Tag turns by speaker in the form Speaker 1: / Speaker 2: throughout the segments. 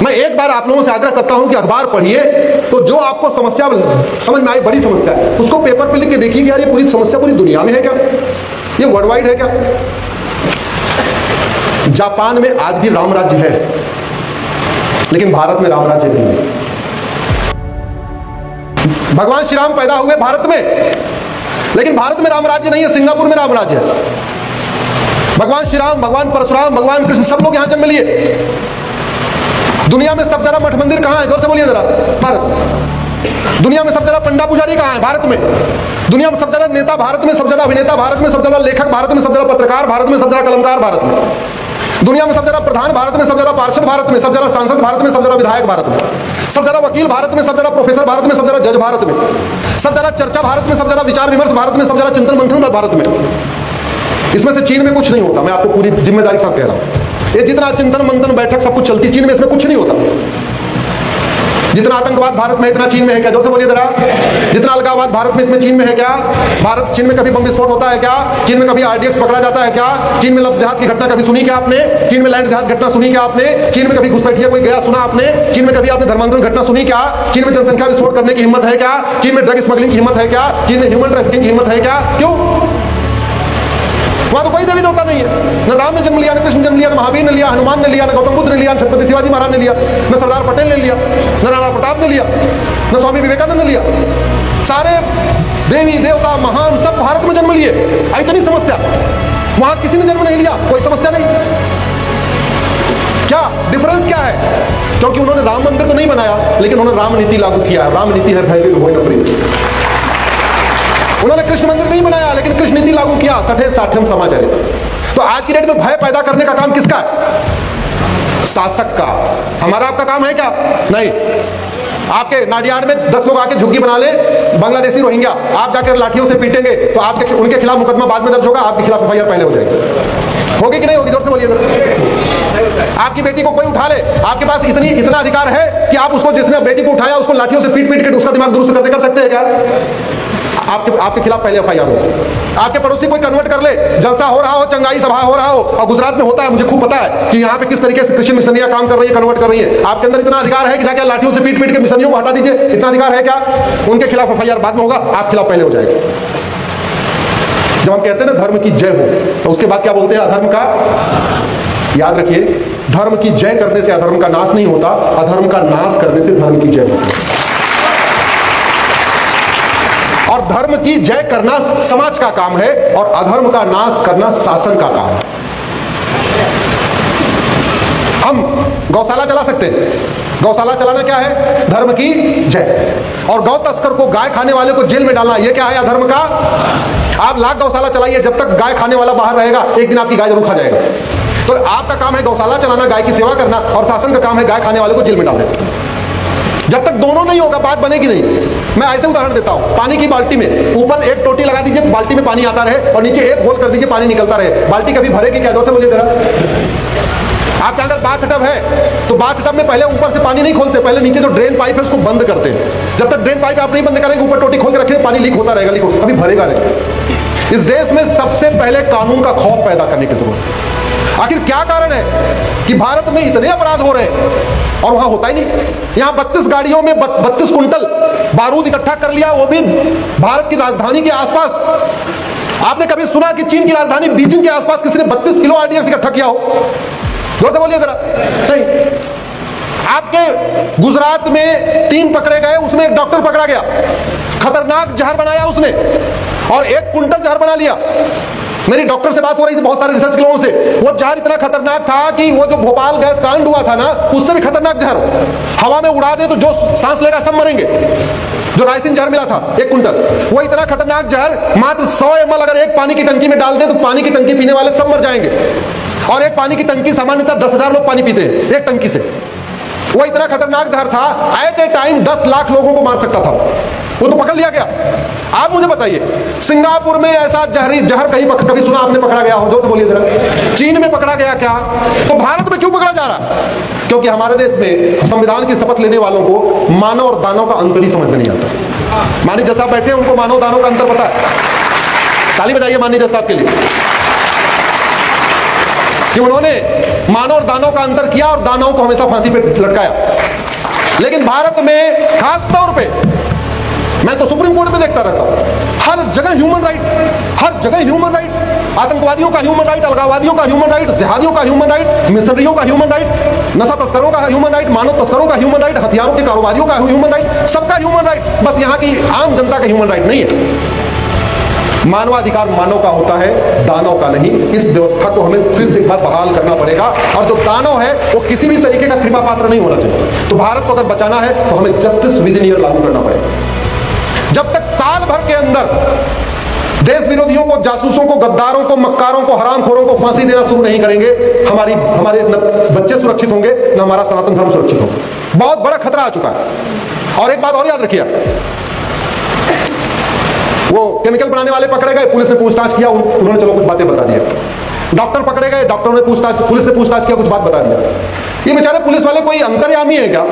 Speaker 1: मैं एक बार आप लोगों से आग्रह करता हूं कि अखबार पढ़िए, तो जो आपको समस्या समझ में आई, बड़ी समस्या है, उसको पेपर पे लिख के देखिए कि यार ये पूरी समस्या पूरी दुनिया में है क्या, ये वर्ल्ड वाइड है क्या। जापान में आज भी राम राज्य है, लेकिन भारत में राम राज्य नहीं है। भगवान श्री राम पैदा हुए भारत में, लेकिन भारत में राम राज्य नहीं है, सिंगापुर में राम राज्य है। भगवान श्री राम, भगवान परशुराम, भगवान कृष्ण सब लोग यहां जन्म लिए। दुनिया में सबसे ज्यादा मठ मंदिर कहां है, जोर से बोलिए जरा, भारत। दुनिया में सबसे ज्यादा पंडा पुजारी कहां है, भारत में। दुनिया में सबसे ज्यादा नेता भारत में, सबसे ज्यादा अभिनेता भारत में, सबसे ज्यादा लेखक भारत में, सबसे ज्यादा पत्रकार भारत में, सबसे ज्यादा कलमकार भारत में। दुनिया में सबसे ज्यादा प्रधान भारत में, सबसे ज्यादा पार्षद भारत में, सबसे ज्यादा सांसद भारत में, सबसे ज्यादा विधायक भारत में, सबसे ज्यादा वकील भारत में, सबसे ज्यादा प्रोफेसर भारत में, सबसे ज्यादा जज भारत में, सबसे ज्यादा चर्चा भारत में, सबसे ज्यादा विचार विमर्श भारत में, सबसे ज्यादा चिंतन मंथन भारत में। इसमें से चीन में कुछ नहीं होता, मैं आपको पूरी जिम्मेदारी के साथ कह रहा हूं। ये जितना चिंतन मंथन बैठक सब कुछ चलती, चीन में इसमें कुछ नहीं होता। जितना आतंकवाद भारत में इतना चीन में है क्या, जोर से बोलिए जरा। जितना अलगाववाद भारत में इतने चीन में है क्या। भारत, चीन में कभी बम विस्फोट होता है क्या, चीन में कभी आरडीएक्स पकड़ा जाता है क्या, चीन में लफ्ज़ जिहाद की घटना कभी सुनी क्या आपने, चीन में लैंड जिहाद घटना सुनी क्या आपने, चीन में कभी घुसपैठिया कोई गया सुना आपने, चीन में कभी आपने धर्मांतरण घटना सुनी क्या, चीन में जनसंख्या विस्फोट करने की हिम्मत है क्या, चीन में ड्रग स्मगलिंग की हिम्मत है क्या, चीन में ह्यूमन ट्रैफिकिंग की हिम्मत है क्या। क्यों? वहां तो कोई देवी देवता नहीं है। न राम ने जन्म लिया, न कृष्ण जन्म लिया, न महावीर ने लिया, हनुमान ने लिया, न गौतम बुद्ध ने लिया, न छत्रपति शिवाजी महाराज ने लिया, न सरदार पटेल ने लिया, न राणा प्रताप ने लिया, न स्वामी विवेकानंद ने लिया। सारे देवी देवता महान सब भारत में जन्म लिए। इतनी समस्या, वहां किसी ने जन्म नहीं लिया, कोई समस्या नहीं। क्या डिफरेंस क्या है? क्योंकि उन्होंने राम मंदिर तो नहीं बनाया, लेकिन उन्होंने राम नीति लागू किया। राम नीति है भय विभोर न प्रीति। उन्होंने कृष्ण मंदिर नहीं बनाया, लेकिन कृष्ण नीति लागू किया, सठे साठ्यम समाचरित। तो आज की डेट में भय पैदा करने का काम किसका है? शासक का। हमारा आपका काम है क्या? नहीं। आपके नाडियाड में 10 लोग आके झुग्गी बना ले, बांग्लादेशी रोहिंग्या, आप जाकर लाठियों से पीटेंगे तो आपके उनके खिलाफ मुकदमा बाद में दर्ज होगा, आपके खिलाफ एफआईआर पहले हो जाएगी। होगी कि नहीं होगी? जोर से बोलिए। आपकी बेटी को कोई उठा ले, आपके पास इतना अधिकार है कि आप उसको, जिसने बेटी को उठाया उसको लाठियों से पीट पीट के उसका दिमाग दुरुस्त कर सकते हैं क्या? आपके खिलाफ पहले एफआईआर हो। आपके पड़ोसी कोई कन्वर्ट कर ले, जलसा हो रहा हो, चंगाई सभा हो रहा हो, और गुजरात में होता है, मुझे खूब पता है कि यहाँ पे किस तरीके से क्रिश्चियन मिशनरियां काम कर रही है, कन्वर्ट कर रही है। आपके अंदर इतना अधिकार है कि जाके लाठियों से पीट पीट के मिशनरियों को हटा दीजिए। इतना अधिकार है क्या? उनके खिलाफ एफआईआर बाद में होगा, आप खिलाफ पहले हो जाएगा। जब हम कहते हैं ना धर्म की जय हो, तो उसके बाद क्या बोलते हैं? अधर्म का, याद रखिए, धर्म की जय करने से अधर्म का नाश नहीं होता, अधर्म का नाश करने से धर्म की जय होती है। और धर्म की जय करना समाज का काम है, और अधर्म का नाश करना शासन का काम है। हम गौशाला चला सकते हैं। गौशाला चलाना क्या है? धर्म की जय। और गौ तस्कर को, गाय खाने वाले को जेल में डालना, यह क्या है? अधर्म का। आप लाख गौशाला चलाइए, जब तक गाय खाने वाला बाहर रहेगा, एक दिन आपकी गाय जरूर खा जाएगा। तो आपका काम है गौशाला चलाना, गाय की सेवा करना, और शासन का काम है गाय खाने वाले को जेल में डाल देना। जब तक दोनों नहीं होगा, बात बनेगी नहीं। मैं ऐसे उदाहरण देता हूं, पानी की बाल्टी में ऊपर एक टोटी लगा दीजिए, बाल्टी में पानी आता रहे, और नीचे एक होल कर दीजिए, पानी निकलता रहे। बाल्टी कभी भरेगी क्या? जोर से बोलिए जरा। आपके अंदर बाथ टब है, तो बाथ टब में पहले ऊपर से पानी नहीं खोलते, पहले नीचे जो ड्रेन पाइप है उसको बंद करते हैं। जब तक ड्रेन पाइप आप नहीं बंद करेंगे, ऊपर टोटी खोल के रखें, पानी लीक होता रहेगा, कभी भरेगा नहीं। इस देश में सबसे पहले कानून का खौफ पैदा करने की जरूरत है। आखिर क्या कारण है कि भारत में इतने अपराध हो रहे हैं और वहां होता ही नहीं? यहां 32 गाड़ियों में 32 कुंटल बारूद इकट्ठा कर लिया, वो भी भारत की राजधानी के आसपास। आपने कभी सुना कि चीन की राजधानी बीजिंग के आसपास किसी ने 32 किलो आरडीएक्स इकट्ठा किया हो? जोर से बोलिए जरा। नहीं। आपके गुजरात में 3 पकड़े गए, उसमें एक डॉक्टर पकड़ा गया, खतरनाक जहर बनाया उसने, और 1 कुंटल जहर बना लिया। मेरी डॉक्टर से बात हो रही थी, बहुत सारे रिसर्च के लोगों से। वो जहर इतना खतरनाक था कि वो जो भोपाल गैस कांड हुआ था ना, उससे भी खतरनाक जहर हवा में उड़ा दे तो जो सांस लेगा सब मरेंगे। जो रायसिन जहर मिला था 1 कुंटल, वो इतना खतरनाक जहर मात्र 100 ml अगर एक पानी की टंकी में डाल दे तो पानी की टंकी पीने वाले सब मर जाएंगे। और एक पानी की टंकी सामान्यतः 10,000 लोग पानी पीते हैं एक टंकी से। वो इतना खतरनाक जहर था, एट ए टाइम 10 लाख लोगों को मार सकता था। वो तो पकड़ लिया गया। आप मुझे बताइए, सिंगापुर में ऐसा जहर कभी सुना आपने पकड़ा गया हो? जोर से बोलिए जरा। चीन में पकड़ा गया क्या? तो भारत में क्यों पकड़ा जा रहा? क्योंकि हमारे देश में संविधान की शपथ लेने वालों को मानव और दानव का अंतर ही समझ में नहीं आता। मानी जैसा बैठे हैं, उनको मानव दानव का अंतर पता है। ताली बजाइए माननीय जज साहब के लिए कि उन्होंने मानव और दानव का अंतर किया और दानव को हमेशा फांसी पे लटकाया। लेकिन भारत में खास तौर पे, मैं तो सुप्रीम कोर्ट में देखता रहता हूं, हर जगह ह्यूमन राइट, हर जगह ह्यूमन राइट, आतंकवादियों का ह्यूमन राइट, अलगाववादियों का ह्यूमन राइट, जिहादियों का ह्यूमन राइट, मिशनरियों का ह्यूमन राइट, नशा तस्करों का ह्यूमन राइट, मानव तस्करों का ह्यूमन राइट, हथियारों के कारोबारियों का ह्यूमन राइट, सबका ह्यूमन राइट। बस यहां की आम जनता का ह्यूमन राइट नहीं है। मानवाधिकार मानव का होता है, दानव का नहीं। इस व्यवस्था को हमें फिर से एक बार बहाल करना पड़ेगा और जो दानव है वो किसी भी तरीके का कृपा पात्र नहीं होना चाहिए। तो भारत को अगर बचाना है तो हमें जस्टिस विद इन ईयर लागू करना पड़ेगा। जब तक साल भर के अंदर देश विरोधियों को, जासूसों को, गद्दारों को, मक्कारों को, हरामखोरों को फांसी देना शुरू नहीं करेंगे, हमारे न बच्चे सुरक्षित होंगे, न हमारा सनातन धर्म सुरक्षित होगा। बहुत बड़ा खतरा आ चुका है। और एक बात और याद रखिए, वो केमिकल बनाने वाले पकड़े गए, पुलिस ने पूछताछ किया, उन्होंने चलो कुछ बातें बता दिया। डॉक्टर पकड़े गए, डॉक्टरों ने पूछताछ, पुलिस ने पूछताछ किया, कुछ बात बता दिया। ये बेचारे पुलिस वाले कोई अंतर्यामी है क्या,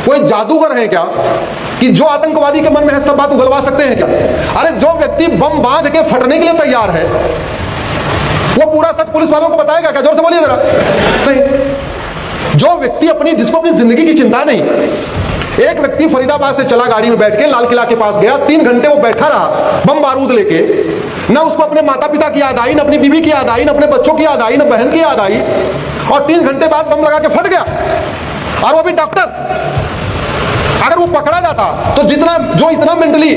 Speaker 1: कोई जादूगर है क्या कि जो आतंकवादी के मन में है सब बात उगलवा सकते हैं क्या? अरे जो व्यक्ति बम बांध के फटने के लिए तैयार है वो पूरा सच पुलिस वालों को बताएगा क्या? जोर से बोलिए जरा। नहीं। जो व्यक्ति जिसको अपनी जिंदगी की चिंता नहीं, एक व्यक्ति फरीदाबाद से चला गाड़ी में बैठ के, लाल किला के पास गया, 3 घंटे वो बैठा रहा बम बारूद लेके, ना उसको अपने माता पिता की याद आई, ना अपनी बीवी की याद आई, ना अपने बच्चों की याद आई, ना बहन की याद आई, और 3 घंटे बाद बम लगा के फट गया, और वो भी डॉक्टर। अगर वो पकड़ा जाता तो जो इतना मेंटली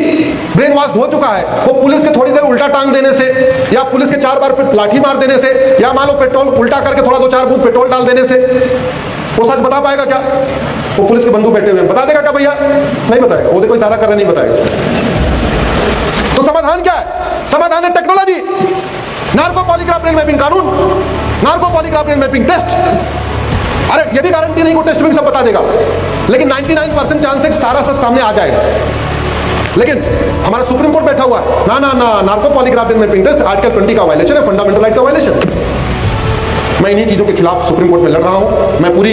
Speaker 1: ब्रेन वॉश हो चुका है, वो पुलिस के थोड़ी देर उल्टा टांग देने से, या पुलिस के 4 बार लाठी मार देने से, या मान लो पेट्रोल उल्टा करके थोड़ा 2-4 बूंद पेट्रोल डाल देने से वो सच बता पाएगा क्या? वो पुलिस के बंधु बैठे हुए बता देगा क्या भैया? नहीं बताएगा। वो देखो इशारा कर रहे, नहीं बताएगा। तो समाधान क्या है? समाधान है technology, narco polygraph brain mapping कानून, narco polygraph brain mapping test. अरे ये भी गारंटी नहीं को टेस्ट में सब बता देगा, लेकिन 99% चांस है सारा सच सामने आ जाएगा। लेकिन हमारा सुप्रीम कोर्ट बैठा हुआ है, ना ना ना, narco polygraph brain mapping test article 20 का वायलेशन है, फंडामेंटल राइट का वायलेशन। मैं इन्हीं चीजों के खिलाफ सुप्रीम कोर्ट में लड़ रहा हूं। मैं पूरी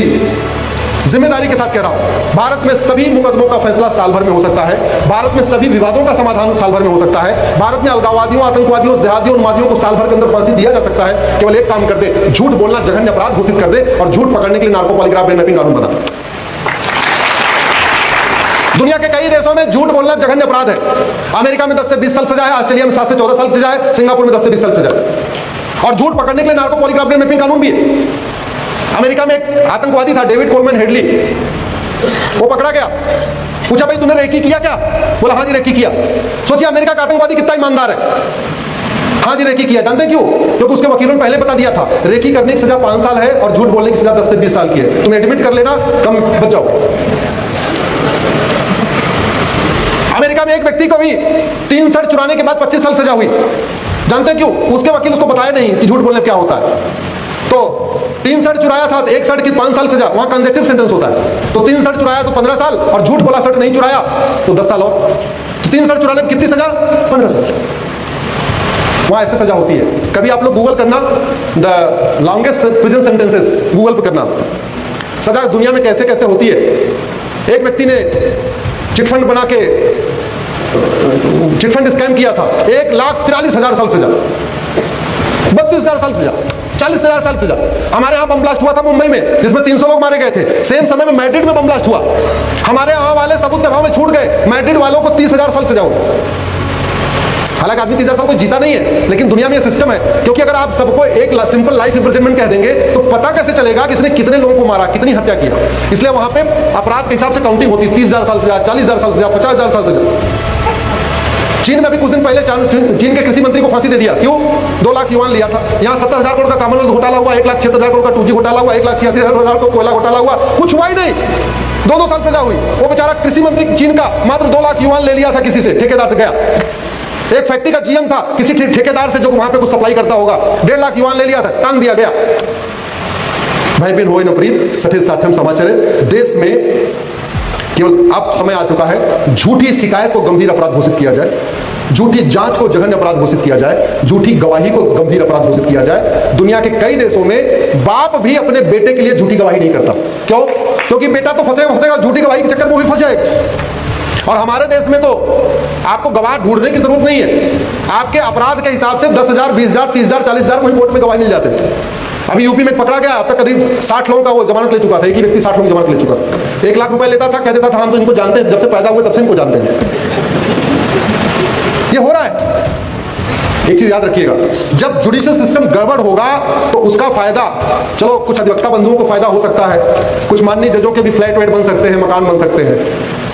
Speaker 1: जिम्मेदारी के साथ कह रहा हूं, भारत में सभी मुकदमों का फैसला साल भर में हो सकता है, भारत में सभी विवादों का समाधान साल भर में हो सकता है, भारत में अलगाववादियों, आतंकवादियों, जिहादियों, उन्मादियों को साल भर के अंदर फांसी दिया जा सकता है। केवल एक काम कर दे, झूठ बोलना जघन्य अपराध घोषित कर दे और झूठ पकड़ने के लिए नार्को पॉलीग्राफ ब्रेन मैपिंग कानून बना। दुनिया के कई देशों में झूठ बोलना जघन्य अपराध है। अमेरिका में 10 से 20 साल सजा है, ऑस्ट्रेलिया में 7 से 14 साल सजा है, सिंगापुर में 10 से 20 साल सजा है, और झूठ पकड़ने के लिए नार्को पॉलीग्राफ ब्रेन मैपिंग कानून भी है। अमेरिका में एक आतंकवादी था, डेविड कोलमैन हेडली, वो पकड़ा गया, पूछा भाई तूने रेकी किया क्या? बोला हाँ जी रेकी किया। सोचिए अमेरिका का आतंकवादी कितना ईमानदार है। हाँ जी रेकी किया। जानते क्यों? क्योंकि उसके वकीलों ने पहले बता दिया था रेकी करने की सजा 5 साल है और झूठ बोलने की सजा 10 से 20 साल की है, तुम एडमिट कर लेना, कम बच जाओ। अमेरिका में एक व्यक्ति को भी 3 शर्ट चुराने के बाद 25 साल सजा हुई। जानते क्यों? उसके वकील उसको बताया नहीं कि झूठ बोलने क्या होता है। तो 3 शर्ट चुराया था तो 1 शर्ट की 5 साल सजा, वहां कंसेप्टिव सेंटेंस होता है। तो 3 शर्ट चुराया तो 15 साल, और झूठ बोला शर्ट नहीं चुराया तो 10 साल और। तो 3 शर्ट चुराने में कितनी सजा? 15 साल। वहां ऐसे सजा होती है। कभी आप लोग गूगल करना, the longest prison sentences, Google पे करना, सजा दुनिया में कैसे कैसे होती है। एक व्यक्ति ने चिटफंड बना के चिटफंड स्कैम किया था, 1,43,000 साल सजा, 32,000 साल सजा, 40,000 साल सजा। हमारे यहाँ बम ब्लास्ट हुआ था मुंबई में, जिसमें 300 लोग मारे गए थे। सेम समय में मैड्रिड में बम ब्लास्ट हुआ, हमारे यहाँ वाले सबूत के भाव में छूट गए, मैड्रिड वालों को 30,000 साल सजा हुआ। हालांकि आदमी 30,000 साल कोई जीता नहीं है, लेकिन दुनिया में ये सिस्टम है। क्योंकि अगर आप सबको एक सिंपल लाइफ इंप्रिजनमेंट कह देंगे तो पता कैसे चलेगा कि इसने कितने लोगों को मारा, कितनी हत्या किया। इसलिए वहां पे अपराध के हिसाब से काउंटिंग होती है, 30,000 साल सजा, 40,000 साल सजा, 50,000 साल सजा। चीन में भी कुछ दिन पहले चीन के कृषि मंत्री को फांसी दे दिया। क्यों? 2 लाख युआन लिया था। यहाँ 70,000 करोड़ का कॉमनवेल्थ घोटाला हुआ, 1,76,000 करोड़ का 2G घोटाला हुआ, 1,86,000 का कोयला घोटाला हुआ, कुछ हुआ ही नहीं, 2-2 साल सजा हुई। वो बेचारा कृषि मंत्री चीन का मात्र 2 लाख युआन ले लिया था किसी से, ठेकेदार से गया। एक फैक्ट्री का जीएम था, किसी ठेकेदार से जो वहां पे कुछ सप्लाई करता होगा, 1.5 लाख युआन ले लिया था, टांग दिया गया। भाई बिन हो न प्रीत सठे साठम समाचार। देश में केवल अब समय आ चुका है, झूठी शिकायत को गंभीर अपराध घोषित किया जाए, झूठी जांच को जघन्य अपराध घोषित किया जाए, झूठी गवाही को गंभीर अपराध घोषित किया जाए। दुनिया के कई देशों में बाप भी अपने बेटे के लिए झूठी गवाही नहीं करता। क्यों? क्योंकि बेटा तो फंसेगा, झूठी गवाही के चक्कर में वो भी फंस जाएगा। और हमारे देश में तो आपको गवाह ढूंढने की जरूरत नहीं है, आपके अपराध के हिसाब से 10,000, 20,000, 30,000, 40,000 वही कोर्ट में गवाही मिल जाते हैं। अभी यूपी में पकड़ा गया, अब तक करीब 60 लोगों का वो जमानत ले चुका था, एक ही व्यक्ति 60 लोगों की जमानत ले चुका। 1 लाख रुपए लेता था, कह देता था हम तो इनको जानते हैं, जब से पैदा हुए तब से इनको जानते हैं। ये हो रहा है। एक चीज याद रखिएगा, जब जुडिशियल सिस्टम गड़बड़ होगा तो उसका फायदा, चलो कुछ अधिवक्ता बंधुओं को फायदा हो सकता है, कुछ माननीय जजों के भी फ्लैट वेट बन सकते हैं, मकान बन सकते हैं,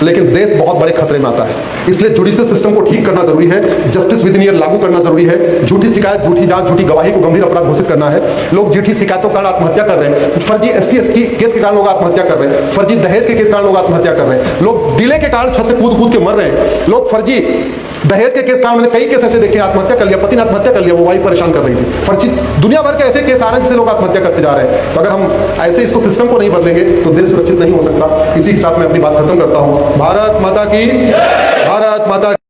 Speaker 1: लेकिन देश बहुत बड़े खतरे में आता है। इसलिए जुडिशियल सिस्टम को ठीक करना जरूरी है, जस्टिस विद इन ईयर लागू करना जरूरी है। झूठी शिकायत, झूठी जांच, झूठी गवाही को गंभीर अपराध घोषित करना है। लोग झूठी शिकायतों के कारण आत्महत्या कर रहे हैं, फर्जी SC ST केस के कारण लोग आत्महत्या कर रहे हैं, फर्जी दहेज के केस के कारण लोग आत्महत्या कर रहे हैं, लोग डिले के कारण छत से कूद कूद के मर रहे हैं, लोग फर्जी दहेज के केस कारण, मैंने कई केस ऐसे देखे, आत्महत्या कर लिया, पति ने आत्महत्या कर लिया, वो वाइफ परेशान कर रही थी। फर्जी दुनिया भर के ऐसे केस आ रहे हैं जिससे लोग आत्महत्या करते जा रहे हैं। तो अगर हम ऐसे इसको सिस्टम को नहीं बदलेंगे तो देश सुरक्षित नहीं हो सकता। इसी के साथ मैं अपनी बात खत्म करता हूं। भारत माता की, भारत माता की।